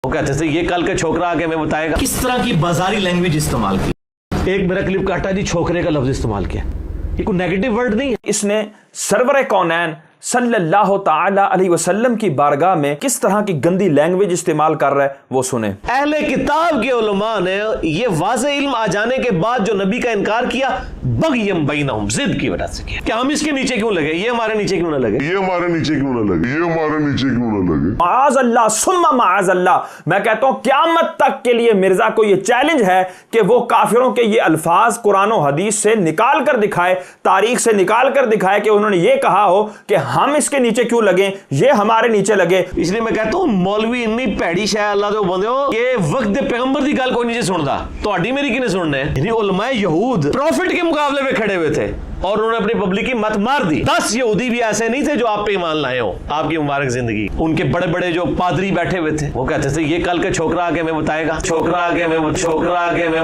वो कहते थे ये कल के छोकरा आके हमें बताएगा। किस तरह की बाजारी लैंग्वेज इस्तेमाल की। एक मेरा क्लिप काटा जी, छोकरे का लफ्ज इस्तेमाल किया। ये कोई नेगेटिव वर्ड नहीं है। इसने सरवर कौनैन सल्लल्लाहु ताला अलैहि वसल्लम की बारगाह में किस तरह की गंदी लैंग्वेज इस्तेमाल कर रहा है वो सुने। अहले किताब के उलमा ने ये वाज़े इल्म आ जाने के बाद जो नबी का इनकार किया, बग़यम बैनहुम, जिद की वजह से किया कि हम इसके नीचे क्यों लगे, ये हमारे नीचे क्यों ना लगे, ये हमारे नीचे क्यों ना लगे, ये हमारे नीचे क्यों ना लगे। माअज़ल्लाह सुम्मा माअज़ल्लाह, मैं कहता हूं क़यामत तक के लिए मिर्जा को ये चैलेंज है कि वो काफिरों के ये अल्फाज कुरान और हदीस से निकाल कर दिखाए, तारीख से निकाल कर दिखाए कि उन्होंने ये कहा हो कि हम इसके नीचे क्यों लगे, ये हमारे नीचे लगे। इसलिए मैं कहता हूं मौलवी इन्नी भैड़ी शै अल्लाह दे बंदे हो, ये वक्त दे पैगंबर दी गल कोई नहीं सुनदा, तो मेरी किने सुनना है। यानी उलमाए यहूद प्रॉफिट के मुकाबले में खड़े हुए थे और उन्होंने अपनी पब्लिक की मत मार दी। 10 यहूदी भी ऐसे नहीं थे जो आप पे ईमान लाए हो, आपकी मुबारक जिंदगी। उनके बड़े बड़े जो पादरी बैठे हुए थे वो कहते थे ये कल के छोकरा आके हमें बताएगा, छोकरा आके हमें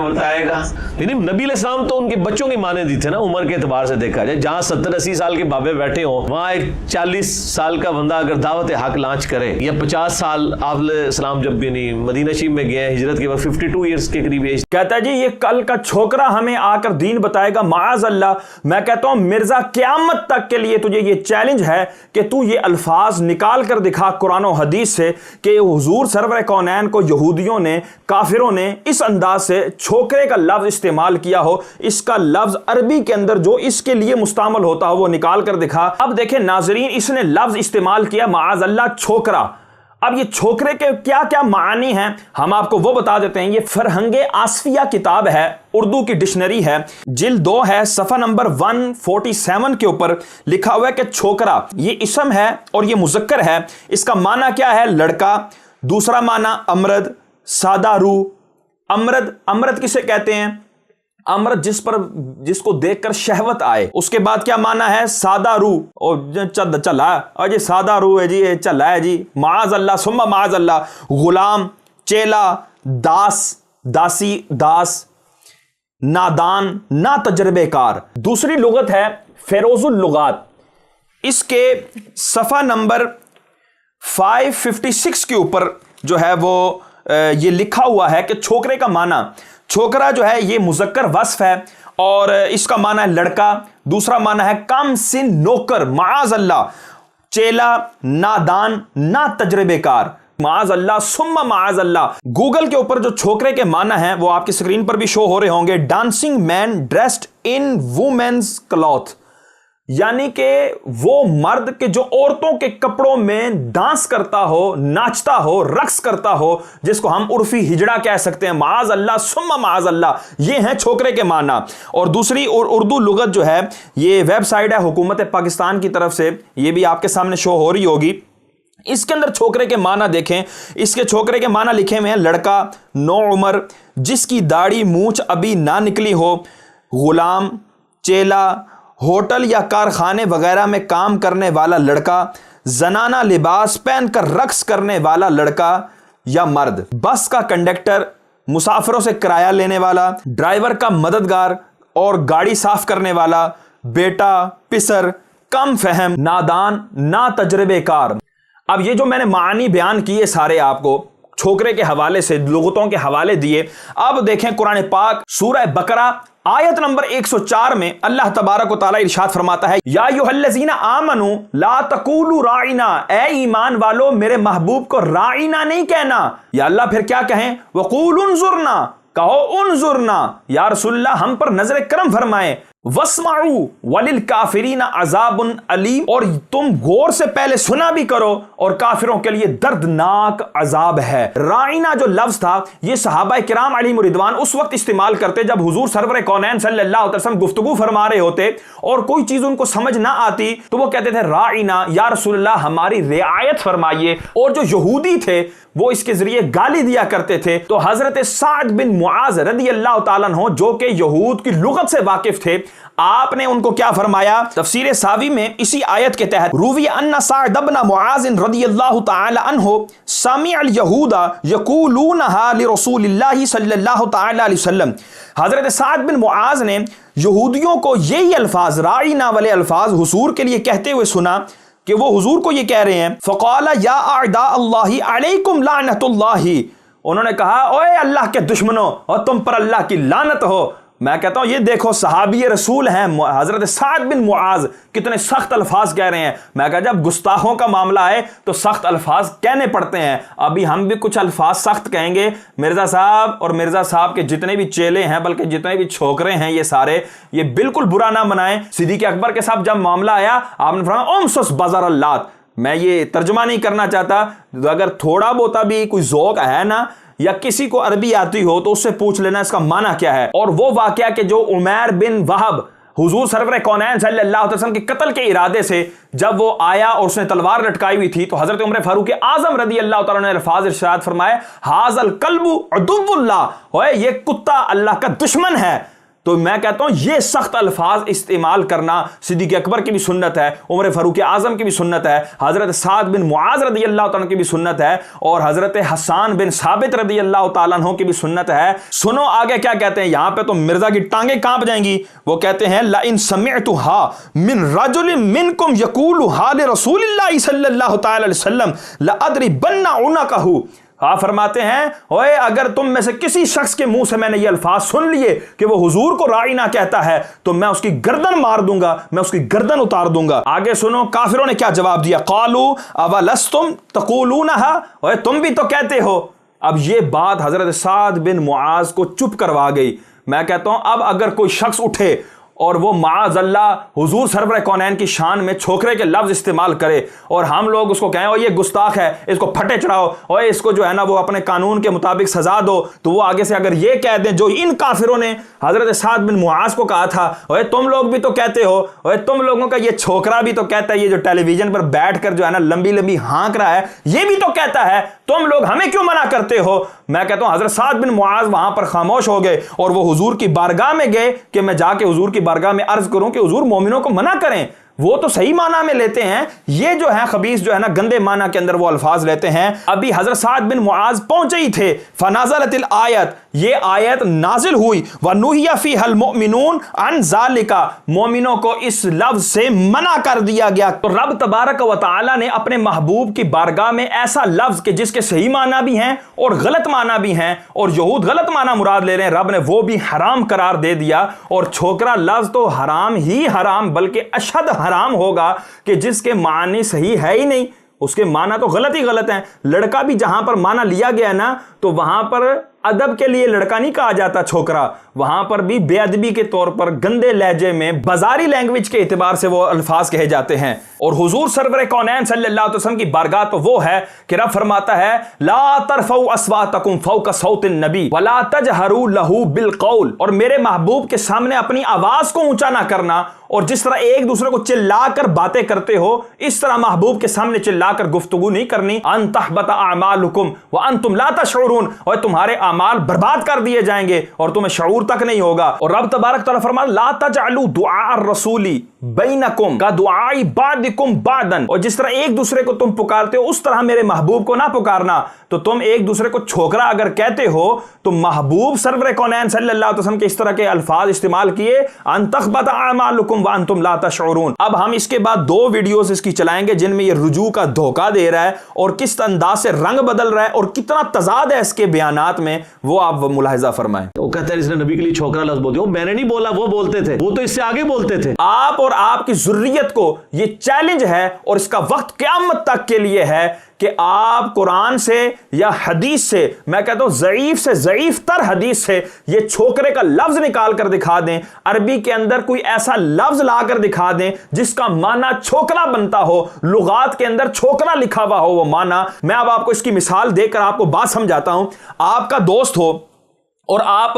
बताएगा। यानी नबी अलैहिस्सलाम तो उनके बच्चों की माने दी थे ना, उम्र के एतबार से देखा जाए। जहां 70-80 साल के बाबे बैठे हो, वहां एक 40 साल का बंदा अगर दावत हक लॉन्च करे, या 50 साल आप अलैहिस्सलाम जब भी नहीं मदीना शरीफ में गए हिजरत के बाद 52 ईयर्स के करीब एज, कहता है जी ये कल का छोकरा हमें आकर दीन बताएगा। माअज़ल्लाह, मैं कहता हूं मिर्जा क़यामत तक के लिए तुझे ये चैलेंज है कि तू ये अल्फाज निकाल कर दिखा कुरान और हदीस से कि हुजूर सरवर कौनैन को यहूदियों ने, काफिरों ने इस अंदाज से छोकरे का लफ्ज इस्तेमाल किया हो, इसका लफ्ज अरबी के अंदर जो इसके लिए मुस्तामल होता हो वो निकाल कर दिखा। अब देखें नाजरीन, इसने लफ्ज इस्तेमाल किया माअज़ल्लाह छोकरा। अब ये छोकरे के क्या क्या मानी हैं हम आपको वो बता देते हैं। ये फरहंगे आसफिया किताब है, उर्दू की डिक्शनरी है, जिल्द 2 है, सफ़ा नंबर 147 के ऊपर लिखा हुआ है कि छोकरा ये इसम है और ये मुज़क्कर है। इसका माना क्या है? लड़का। दूसरा माना अमरद, सादा रूह। अमरद किसे कहते हैं? अमरद जिसको देखकर शहवत आए। उसके बाद क्या माना है? सादा रूह। और चला और जी सादा रूह है जी, ये चला है जी। माअज़ल्लाह सुम्मा माअज़ल्लाह। गुलाम, चेला, दास, दासी, दास, नादान, ना तजर्बेकार। दूसरी लुगत है फेरोजुल लुगात। इसके सफ़ा नंबर 556 के ऊपर जो है वो ये लिखा हुआ है कि छोकरे का माना, छोकरा जो है ये मुज़क्कर वस्फ है और इसका माना है लड़का। दूसरा माना है कम सिन नौकर। माअज़ल्लाह, चेला, नादान, ना तजर्बेकार। माअज़ल्लाह सुम्मा माअज़ल्लाह। गूगल के ऊपर जो छोकरे के माना है वो आपकी स्क्रीन पर भी शो हो रहे होंगे। Dancing man dressed in women's cloth, यानी कि वो मर्द के जो औरतों के कपड़ों में डांस करता हो, नाचता हो, रक्स करता हो, जिसको हम उर्फी हिजड़ा कह सकते हैं। माअज़ल्लाह सुम्मा माअज़ल्लाह, ये हैं छोकरे के माना। और दूसरी और उर्दू लुगत जो है, ये वेबसाइट है हुकूमत पाकिस्तान की तरफ से, ये भी आपके सामने शो हो रही होगी। इसके अंदर छोकरे के माना देखें। इसके छोकरे के माना लिखे हुए हैं लड़का, नौ उम्र, जिसकी दाढ़ी मूंछ अभी ना निकली हो, गुलाम, चेला, होटल या कारखाने वगैरह में काम करने वाला लड़का, जनाना लिबास पहनकर रक्स करने वाला लड़का या मर्द, बस का कंडक्टर, मुसाफिरों से किराया लेने वाला, ड्राइवर का मददगार और गाड़ी साफ करने वाला, बेटा, पिसर, कम फहम, नादान, ना तजर्बेकार। अब ये जो मैंने मानी बयान किए सारे आपको छोकरे के हवाले से, लुगतों के हवाले दिए। अब देखें कुरान पाक सूरह बकरा आयत नंबर 104 में अल्लाह तबारक व तआला इरशाद फरमाता है, या अय्युहल्लज़ीना आमनू ला तक़ूलू राइना, ए ईमान वालो मेरे महबूब को राइना नहीं कहना। या अल्लाह फिर क्या कहें? वक़ूलू उन्ज़ुरना, कहो उन्ज़ुरना, या रसूलल्लाह हम पर नजर करम फरमाए। वस्माऊ वलिल काफिरीना अज़ाबुन अलीम, और तुम गौर से पहले सुना भी करो और काफिरों के लिए दर्दनाक अजाब है। राइना जो लफ्ज था ये सहाबा किराम अलैहिम रिदवान उस वक्त इस्तेमाल करते जब हुजूर सरवर कौनैन सल्लल्लाहु अलैहि वसल्लम गुफ्तगू फरमा रहे होते और कोई चीज उनको समझ ना आती तो वो कहते थे राइना, या रसूलल्लाह हमारी रियायत फरमाइए। और जो यहूदी थे वो इसके जरिए गाली दिया करते थे। तो हजरत साद बिन मुआज रदियल्लाहु ताला अन्हु जो कि यहूद की लुगत से वाकिफ थे, आपने उनको क्या फरमाया? तफसीर सावी में इसी आयत के तहत रूवी अन्ना साद बिन मुआज रदियल्लाहु ताला अन्हु समिअल यहूदा यक़ूलूनहा लिरसूलिल्लाहि सल्लल्लाहु ताला अलैहि वसल्लम, हजरत साद बिन मुआज ने यहूदियों को यही अल्फाज, राइना वाले अल्फाज हुसूर के लिए कहते हुए सुना। कि वो हुजूर को ये कह रहे हैं, फ़क़ाला या अअदा अल्लाहि अलैकुम लानतुल्लाहि, उन्होंने कहा ओए अल्लाह के दुश्मनों और तुम पर अल्लाह की लानत हो। मैं कहता हूं ये देखो सहाबी रसूल हैं हजरत साद बिन मुआज, कितने सख्त अल्फाज कह रहे हैं। मैं कहता जब गुस्ताखों का मामला है तो सख्त अल्फाज कहने पड़ते हैं। अभी हम भी कुछ अल्फाज सख्त कहेंगे। मिर्जा साहब और मिर्जा साहब के जितने भी चेले हैं, बल्कि जितने भी छोकरे हैं, ये सारे ये बिल्कुल बुरा ना बनाएं। सिद्दीक़ अकबर के साथ जब मामला आया आपने फरमाया उमसुस बाजार अल्लात। मैं ये तर्जुमा नहीं करना चाहता, अगर थोड़ा बहुत भी कोई ज़ौक़ है ना या किसी को अरबी आती हो तो उससे पूछ लेना इसका माना क्या है। और वो वाकया कि जो उमैर बिन वहब हुजूर सरवर कौनैन सल्लल्लाहु अलैहि वसल्लम के कत्ल के इरादे से जब वो आया और उसने तलवार लटकाई हुई थी तो हजरत उमर फारूक आजम रदी अल्लाह तआला ने अल्फाज इरशाद फरमाए हाज़ल कल्बु अदुव्वुल्लाह, ओए ये कुत्ता अल्लाह का दुश्मन है। तो मैं कहता हूं ये सख्त अल्फाज इस्तेमाल करना सिद्दीक़ अकबर की भी सुन्नत है, उमर फारूक आजम की भी सुन्नत है, हजरत साद बिन मुआज रदी अल्लाह तआला की भी सुन्नत है और हजरत हसन बिन साबित रदी अल्लाह तआला अन्हु की भी सुन्नत है। सुनो आगे क्या कहते हैं, यहां पे तो मिर्जा की टांगे कांप जाएंगी। वो कहते हैं ला इन समिअतुहा मिन रजुलिन मिनकुम यकूलु हा लिरसूलिल्लाहि सल्लल्लाहु तआला अलैहि वसल्लम ला अदरिबन्ना उनकहु। हाँ फरमाते हैं ओए अगर तुम में से किसी शख्स के मुंह से मैंने ये अल्फाज सुन लिए कि वो हुजूर को राइना कहता है तो मैं उसकी गर्दन मार दूंगा, मैं उसकी गर्दन उतार दूंगा। आगे सुनो काफिरों ने क्या जवाब दिया, कालू अवलस्तुम तक़ूलूनहा, ओए तुम भी तो कहते हो। अब ये बात हजरत साद बिन मुआज को चुप करवा गई। मैं कहता हूं अब अगर कोई शख्स उठे और वो माअज़ल्लाह हुजूर सरवर कौनैन की शान में छोकरे के लफ्ज इस्तेमाल करे और हम लोग उसको कहें और ये गुस्ताख है, इसको फटे चढ़ाओ और इसको जो है ना वो अपने कानून के मुताबिक सजा दो, तो वो आगे से अगर ये कह दें जो इन काफिरों ने हजरत साद बिन मुआज को कहा था, ओए तुम लोग भी तो कहते हो, ओए तुम लोगों का ये छोकरा भी तो कहता है, ये जो टेलीविजन पर बैठ कर जो है ना लंबी लंबी हाँक रहा है ये भी तो कहता है, तुम लोग हमें क्यों मना करते हो। मैं कहता हूं हजरत साद बिन मुआज वहां पर खामोश हो गए और वो हुजूर की बारगाह में गए कि मैं जाके हुजूर की बारगाह में अर्ज करूं कि हुजूर मोमिनों को मना करें। वो तो सही माना में लेते हैं, ये जो है खबीस जो है ना गंदे माना के अंदर वो अल्फाज लेते हैं। अभी हजरत साद बिन मुआज पहुंचे ही थे, फनाज़लतिल आयत, ये आयत नाजिल हुई, व नुहिया फीहल मुमिनून अन ज़ालिका, मोमिनों को इस लफ्ज से मना कर दिया गया। तो रब तबारक व तआला ने अपने महबूब की बारगाह में ऐसा लफ्ज के जिसके सही माना भी हैं और गलत माना भी हैं, और यहूद गलत माना मुराद ले रहे हैं, रब ने वो भी हराम करार दे दिया। और छोकरा लफ्ज तो हराम ही हराम बल्कि अशद हराम होगा कि जिसके मानी सही है ही नहीं, उसके माना तो गलत ही गलत है। लड़का भी जहां पर माना लिया गया ना तो वहां पर अदब के लिए लड़का नहीं कहा जाता छोकरा, वहां पर भी बेअदबी के तौर पर गंदे लहजे में बाजारी लैंग्वेज के एतबार से वो अल्फाज कहे जाते हैं। और हुजूर सरवर कौनैन सल्लल्लाहु अलैहि वसल्लम की बारगाह तो वो है कि रब फरमाता है ला तरफउ अस्वातकुम फौका सौतिन नबी वला तजहरू लहू बिल कौल, और मेरे महबूब के सामने अपनी आवाज को ऊंचा ना करना, और जिस तरह एक दूसरे को चिल्लाकर बातें करते हो इस तरह महबूब के सामने चिल्लाकर गुफ्तगू नहीं करनी। अन तहबत अमालुकुम व अंतुम ला तशऊरून, और तुम्हारे अमाल बर्बाद कर दिए जाएंगे और तुम्हें शऊर तक नहीं होगा। और रब तबारक तआला फरमाता ला तजअलू दुआ रसूली बैनकुम का दुआई बादिकुम बादन, और जिस तरह एक दूसरे को तुम पुकारते हो उस तरह मेरे महबूब को ना पुकारना। तो तुम एक दूसरे को छोकरा अगर कहते हो तो महबूब सरवर कौनैन सल्लल्लाहु अलैहि वसल्लम के इस तरह के अल्फाज इस्तेमाल किए, अन तखबत अमालुकुम व अंतुम ला तशऊरून। अब हम इसके बाद 2 वीडियोस इसकी चलाएंगे जिनमें ये रुजू का धोखा दे रहा है और किस अंदाज से रंग बदल रहा है और कितना तजाद है इसके बयानात में, वो आप मुलाहिजा फरमाएं। वो कहता है इसने नबी के लिए छोकरा लफ्ज बोल दिया, मैंने नहीं बोला, वो बोलते थे, वो तो इससे आगे बोलते थे। आप और आपकी जुर्रियत को ये चैलेंज है और इसका वक्त क़यामत तक के लिए है कि आप कुरान से या हदीस से, मैं कहता हूं ज़ईफ से ज़ईफ तर हदीस से ये छोकरे का लफ्ज निकाल कर दिखा दें, अरबी के अंदर कोई ऐसा लफ्ज लाकर दिखा दें जिसका माना छोकरा बनता हो, लुगात के अंदर छोकरा लिखा हुआ हो वो माना। मैं अब आपको इसकी मिसाल देकर आपको बात समझाता हूं। आपका दोस्त हो और आप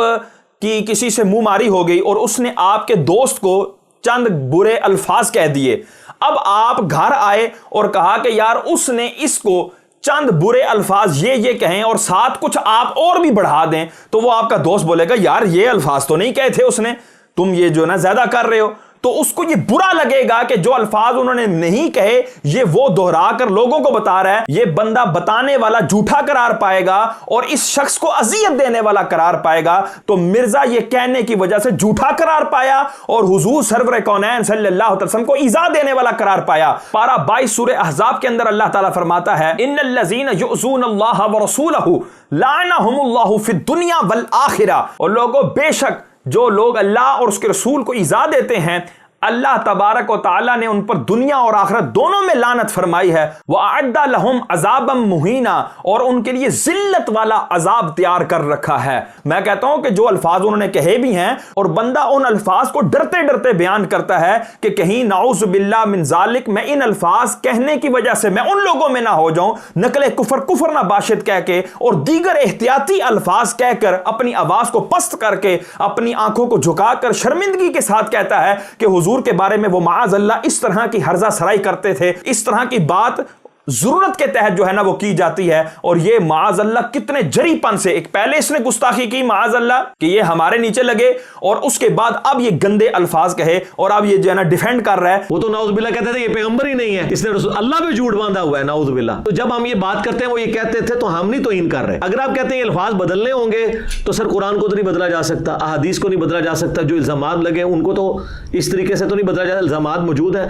की किसी से मुंह मारी हो गई और उसने आपके दोस्त को चंद बुरे अल्फाज कह दिए। अब आप घर आए और कहा कि यार उसने इसको चंद बुरे अल्फाज ये कहें और साथ कुछ आप और भी बढ़ा दें, तो वो आपका दोस्त बोलेगा यार ये अल्फाज तो नहीं कहे थे उसने, तुम ये जो ना ज्यादा कर रहे हो। तो उसको ये बुरा लगेगा कि जो अल्फाज उन्होंने नहीं कहे ये वो दोहरा कर लोगों को बता रहा है। ये बंदा बताने वाला झूठा करार पाएगा और इस शख्स को अजियत देने वाला करार पाएगा। तो मिर्जा ये कहने की वजह से झूठा करार पाया और हुजूर सरवर कौनैन सल्लल्लाहु अलैहि वसल्लम को इज़ा देने वाला करार पाया। पारा 22 सूरह अहज़ाब के अंदर अल्लाह ताला फरमाता है, इन्नल्लज़ीना युज़ूनल्लाह व रसूलहु लाअनहुमुल्लाहु फिद दुनिया वल आखिरा। और लोगों, बेशक जो लोग अल्लाह और उसके रसूल को इज़ा देते हैं, अल्लाह तबारक व तआला ने उन पर दुनिया और आखिरत दोनों में लानत फरमाई है। वह अअद्दा लहुम अज़ाबम मुहीना, और उनके लिए जिल्लत वाला अजाब तैयार कर रखा है। मैं कहता हूं कि जो अल्फाज उन्होंने कहे भी हैं और बंदा उन अल्फाज को डरते डरते बयान करता है कि कहीं नाउज़ बिल्लाह मिन ज़ालिक, मैं इन अल्फाज कहने की वजह से मैं उन लोगों में ना हो जाऊं नकले कुफर ना बाशिद कह के और दीगर एहतियाती अल्फाज कहकर अपनी आवाज को पस्त करके अपनी आंखों को झुकाकर शर्मिंदगी के साथ कहता है कि हुजूर के बारे में वो माअज़ल्लाह इस तरह की हर्जा सराई करते थे। इस तरह की बात जरूरत के तहत जो है ना वो की जाती है। और ये माअज़ल्लाह कितने जरीपन से, एक पहले इसने गुस्ताखी की माअज़ल्लाह कि ये हमारे नीचे लगे, और उसके बाद अब ये गंदे अल्फाज कहे और अब ये जो है ना डिफेंड कर रहा है। वो तो नाउज़ुबिल्लाह कहते थे ये पैगंबर ही नहीं है, इसने अल्लाह पे झूठ बांधा हुआ है, नाउज़ुबिल्लाह। तो जब हम ये बात करते हैं वो ये कहते थे तो हम नहीं तौहीन कर रहे। अगर आप कहते हैं अल्फाज बदलने होंगे तो सर कुरान को तो नहीं बदला जा सकता, अहादीस को नहीं बदला जा सकता, जो इल्जामात लगे उनको तो इस तरीके से तो नहीं बदला जा, इल्जामात मौजूद है।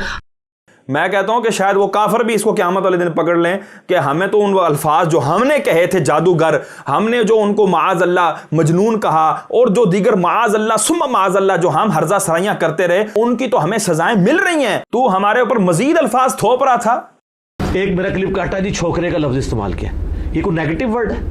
मैं कहता हूं कि शायद वो काफिर भी इसको क़यामत वाले दिन पकड़ लें कि हमें तो उन अल्फाज जो हमने कहे थे जादूगर, हमने जो उनको माअज़ल्लाह मजनून कहा और जो दीगर माअज़ल्लाह सुम्मा माअज़ल्लाह जो हम हर्जा सराइयां करते रहे, उनकी तो हमें सजाएं मिल रही हैं। तू हमारे ऊपर मजीद अल्फाज थोप रहा था। एक मेरा क्लिप काटा जी, छोकरे का लफ्ज इस्तेमाल किया, ये कोई नेगेटिव वर्ड है?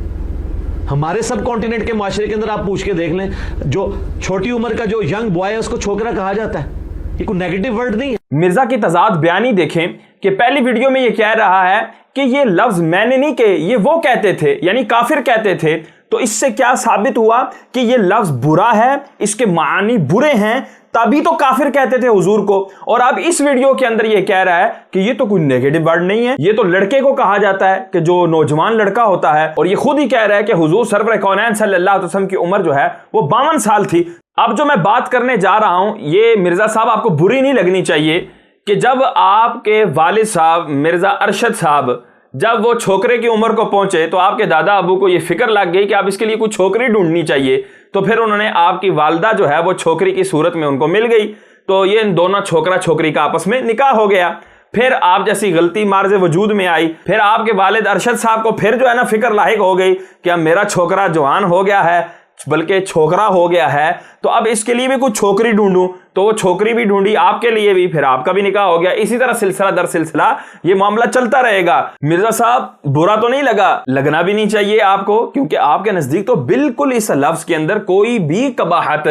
हमारे सब कॉन्टिनेंट के माशरे के अंदर आप पूछ के देख लें, जो छोटी उम्र का जो यंग बॉय है उसको छोकरा कहा जाता है, ये कोई नेगेटिव वर्ड नहीं है। मिर्जा की तजाद बयानी देखें कि पहली वीडियो में ये कह रहा है कि ये लफ्ज मैंने नहीं कहे, ये वो कहते थे, यानी काफिर कहते थे। तो इससे क्या साबित हुआ कि ये लफ्ज बुरा है, इसके मानी बुरे हैं, तभी तो काफिर कहते थे हुजूर को। और अब इस वीडियो के अंदर ये कह रहा है कि ये तो कोई नेगेटिव वर्ड नहीं है, ये तो लड़के को कहा जाता है कि जो नौजवान लड़का होता है। और ये खुद ही कह रहा है कि हुजूर सरवर कौनैन सल्लल्लाहु अलैहि वसल्लम की उम्र जो है वो 52 साल थी। अब जो मैं बात करने जा रहा हूं ये मिर्जा साहब आपको बुरी नहीं लगनी चाहिए कि जब आपके वालिद साहब मिर्जा अरशद साहब जब वो छोकरे की उम्र को पहुंचे तो आपके दादा अबू को ये फिक्र लग गई कि आप इसके लिए कुछ छोकरी ढूंढनी चाहिए। तो फिर उन्होंने आपकी वालदा जो है वो छोकरी की सूरत में उनको मिल गई, तो ये इन दोनों छोकरा छोकरी का आपस में निकाह हो गया। फिर आप जैसी गलती मार्ज वजूद में आई, फिर आपके वालिद अरशद साहब को फिर जो है ना फिक्र लाहिक हो गई कि अब मेरा छोकरा जवान हो गया है, बल्कि छोकरा हो गया है, तो अब इसके लिए भी कुछ छोकरी ढूंढूं। तो वो छोकरी भी ढूंढी आपके लिए भी, फिर आपका भी निकाह हो गया। इसी तरह सिलसिला दर सिलसिला ये मामला चलता रहेगा। मिर्जा साहब बुरा तो नहीं लगा, लगना भी नहीं चाहिए आपको, क्योंकि आपके नजदीक तो बिल्कुल इस लफ्ज के अंदर कोई भी कबाहत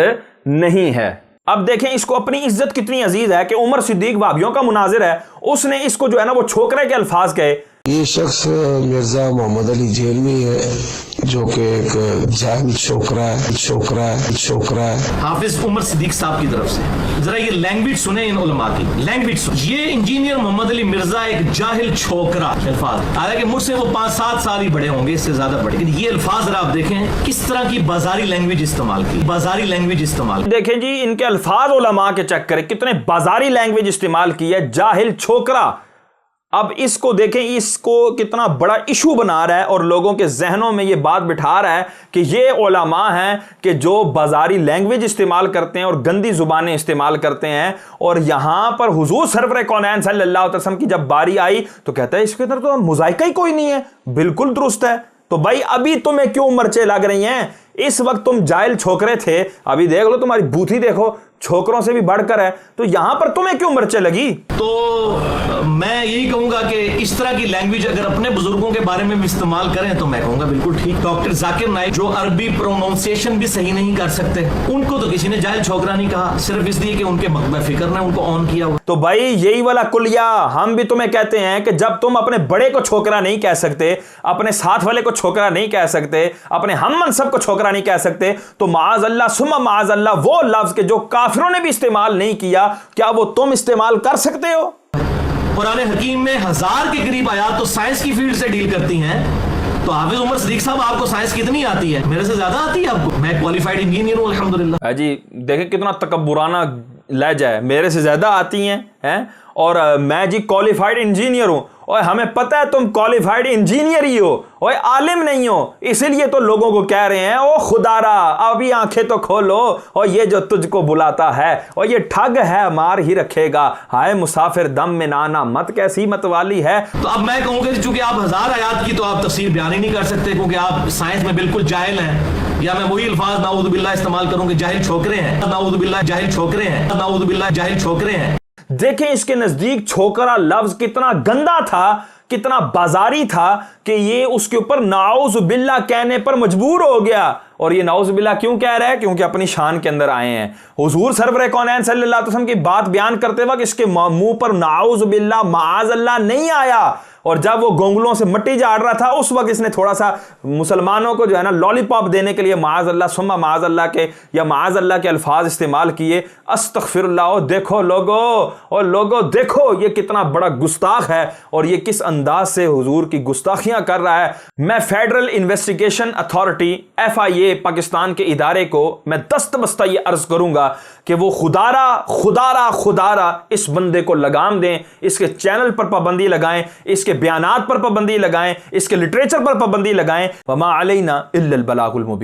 नहीं है। अब देखें इसको अपनी इज्जत कितनी अजीज है कि उमर सिद्दीक वाबियों का मुनाजिर है, उसने इसको जो है ना वो छोकरे के अल्फाज कहे। ये शख्स मिर्जा मोहम्मद अली जेलवी है जो कि एक जाहिल छोकरा है। हाफिज उमर सिद्दीक साहब की तरफ से जरा ये लैंग्वेज सुने, इन उलमा की लैंग्वेज सुने। ये इंजीनियर मोहम्मद अली मिर्जा एक जाहिल छोकरा अल्फाज, हालांकि मुझसे वो 5-7 साल ही बड़े होंगे, इससे ज्यादा बड़े, लेकिन ये अल्फाज जरा आप देखें किस तरह की बाजारी लैंग्वेज इस्तेमाल की। देखें जी इनके अल्फाज उलमा के चक्कर कितने बाजारी लैंग्वेज इस्तेमाल की है, जाहिल छोकरा। अब इसको देखें, इसको कितना बड़ा इशू बना रहा है और लोगों के जहनों में ये बात बिठा रहा है कि ये उलमा हैं कि जो बाजारी लैंग्वेज इस्तेमाल करते हैं और गंदी जुबानें इस्तेमाल करते हैं। और यहां पर हुजूर सरवर कौनैन सल्लल्लाहु अलैहि वसल्लम की जब बारी आई तो कहता है इसके अंदर तो मुज़ाइका ही कोई नहीं है, बिल्कुल दुरुस्त है। तो भाई अभी तुम्हें क्यों मर्चे लग रही हैं? इस वक्त तुम जाहिल छोकरे थे, अभी देख लो तुम्हारी बूथी देखो, छोकरों से भी बढ़कर है, तो यहां पर तुम्हें क्यों मर्चे लगी? तो मैं यही कहूंगा कि इस तरह की लैंग्वेज अगर अपने बुजुर्गों के बारे में भी इस्तेमाल करें तो मैं कहूंगा बिल्कुल ठीक। डॉक्टर जाकिर नाइक जो अरबी प्रोनाउंसिएशन भी सही नहीं कर सकते, उनको तो किसी ने जाहिल छोकरा नहीं कहा, सिर्फ इसलिए कि उनके मकबा फिक्र ने उनको ऑन किया हुआ। तो भाई यही वाला कुलिया हम भी तुम्हें कहते हैं कि जब तुम अपने बड़े को छोकरा नहीं कह सकते, अपने साथ वाले को छोकरा नहीं कह सकते, अपने हम मनसब को छोकरा नहीं कह सकते, तो माअज़ल्लाह सुम्मा माअज़ल्लाह वो लफ्ज के जो काफिरों ने भी इस्तेमाल नहीं किया, क्या वो तुम इस्तेमाल कर सकते हो? कुरान हकीम में 1000 के करीब आयात तो साइंस की फील्ड से डील करती हैं। तो हाफिज उमर सिद्दीक साहब आपको साइंस कितनी आती है? मेरे से ज्यादा आती है आपको। मैं क्वालिफाइड इंजीनियर हूं अल्हम्दुलिल्लाह। जी देखें कितना तकब्बुराना लहजा है, मेरे से ज़्यादा आती हैं और मैं जी क्वालिफाइड इंजीनियर हूँ और हमें पता है तुम क्वालिफाइड इंजीनियर ही हो और आलिम नहीं हो, इसीलिए तो लोगों को कह रहे हैं ओ खुदारा अभी आंखें तो खोलो और ये जो तुझको बुलाता है और ये ठग है मार ही रखेगा, हाय मुसाफिर दम में नाना मत कैसी मत वाली है। तो अब मैं कहूँगा चूंकि आप 1000 आयात की तो आप तफसीर बयान ही नहीं कर सकते क्योंकि आप साइंस में बिल्कुल जाहिल हैं, या मैं वही अल्फाज नाऊज़ुबिल्लाह इस्तेमाल करूँ कि जाहिल छोकरे हैं, नाऊज़ुबिल्लाह जाहिल छोकरे हैं, नाऊज़ुबिल्लाह जाहिल छोकरे हैं। देखें इसके नजदीक छोकरा लफ्ज कितना गंदा था, कितना बाजारी था कि ये उसके ऊपर नाउज़ बिल्ला कहने पर मजबूर हो गया। और ये नाउज़ बिल्ला क्यों कह रहा है? क्योंकि अपनी शान के अंदर आए हैं। हुजूर सरवर कौनैन सल्लल्लाहु अलैहि वसल्लम की बात बयान करते वक्त इसके मुंह पर नाउज़ बिल्ला माअज़ल्लाह नहीं आया, और जब वो गोंगलों से मिट्टी झाड़ रहा था उस वक्त इसने थोड़ा सा मुसलमानों को जो है ना लॉलीपॉप देने के लिए माअज़ल्लाह सुम्मा माअज़ल्लाह के या माअज़ल्लाह के अल्फाज इस्तेमाल किए। अस्तग़फिरुल्लाह। देखो लोगो और लोगो देखो ये कितना बड़ा गुस्ताख है और ये किस अंदाज से हुजूर की गुस्ताखियां कर रहा है। मैं federal investigation authority FIA Pakistan के इदारे को मैं दस्तबस्ता ये अर्ज करूंगा कि वो खुदारा खुदारा खुदारा इस बंदे को लगाम दें, इसके चैनल पर पाबंदी लगाएं, इसके बयानात पर पाबंदी लगाएं, इसके लिटरेचर पर पाबंदी लगाएं। वमा अलैना इल्लल बलागुल मुबीन।